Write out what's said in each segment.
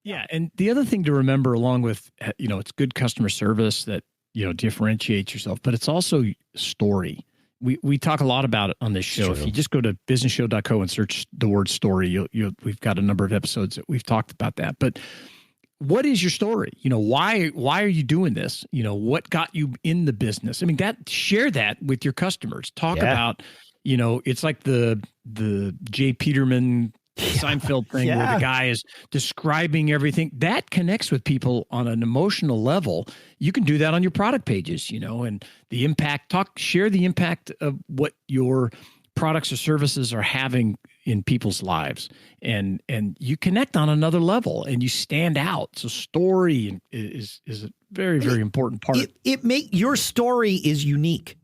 Yeah. And the other thing to remember along with, it's good customer service that, differentiates yourself, but it's also story. We talk a lot about it on this show. If you just go to businessshow.co and search the word story, we've got a number of episodes that we've talked about that. But what is your story? Why are you doing this? What got you in the business? I mean, share that with your customers. Talk about, it's like the Jay Peterman Seinfeld thing where the guy is describing everything that connects with people on an emotional level. You can do that on your product pages, and the impact, share the impact of what your products or services are having in people's lives, and you connect on another level and you stand out. So story is a very, very important part. Your story is unique,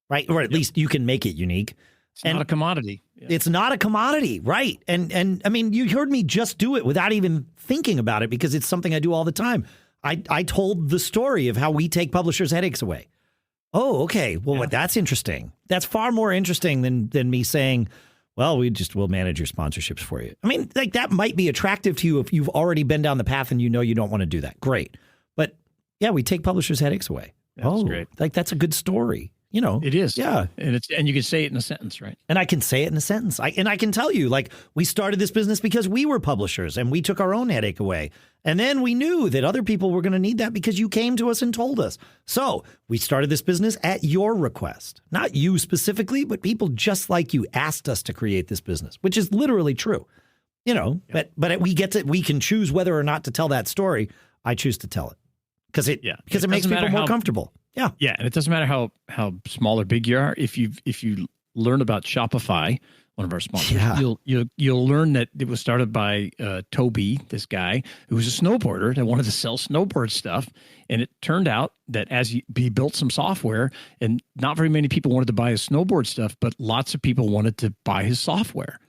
right? Or at least you can make it unique. It's not a commodity. Yeah. It's not a commodity, right? And I mean, you heard me just do it without even thinking about it because it's something I do all the time. I told the story of how we take publishers' headaches away. Oh, okay. Well, that's interesting. That's far more interesting than me saying, well, we'll manage your sponsorships for you. I mean, like that might be attractive to you if you've already been down the path and you don't want to do that. Great. But yeah, we take publishers' headaches away. That's great. Like that's a good story. It is. Yeah. And you can say it in a sentence, right? And I can say it in a sentence. I can tell you, like, we started this business because we were publishers and we took our own headache away. And then we knew that other people were going to need that because you came to us and told us. So we started this business at your request. Not you specifically, but people just like you asked us to create this business, which is literally true. But we can choose whether or not to tell that story. I choose to tell it because it makes people more comfortable. Yeah. Yeah. And it doesn't matter how small or big you are. If you learn about Shopify, one of our sponsors, you'll learn that it was started by Toby, this guy who was a snowboarder that wanted to sell snowboard stuff. And it turned out that as he built some software, and not very many people wanted to buy his snowboard stuff, but lots of people wanted to buy his software.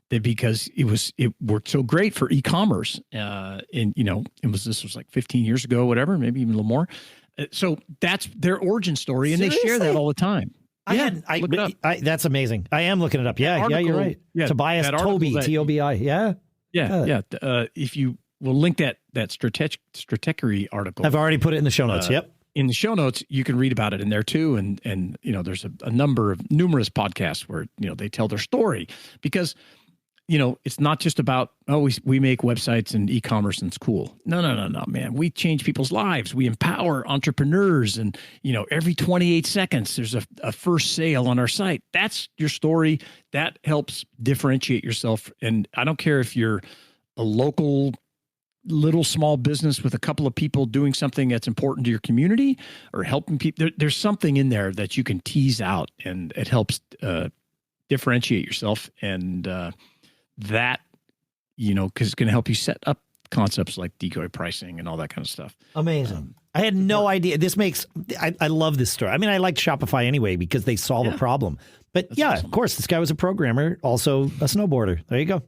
Because it worked so great for e-commerce. This was like 15 years ago, whatever, maybe even a little more. So that's their origin story, and Seriously? They share that all the time. Look it up. That's amazing. I am looking it up. Yeah, you're right. Tobias Toby, T-O-B-I. Yeah. If you will link that Stratechery article. I've already put it in the show notes. Yep. In the show notes, you can read about it in there too, and there's a numerous podcasts where they tell their story because. It's not just about, we make websites and e-commerce and it's cool. No, man. We change people's lives. We empower entrepreneurs and, every 28 seconds, there's a first sale on our site. That's your story. That helps differentiate yourself. And I don't care if you're a local little small business with a couple of people doing something that's important to your community or helping people. There's something in there that you can tease out and it helps differentiate yourself. And, that, because it's going to help you set up concepts like decoy pricing and all that kind of stuff. Amazing. I had no idea. I love this story. I mean, I liked Shopify anyway because they solve a problem. But that's awesome. Of course, this guy was a programmer, also a snowboarder. There you go.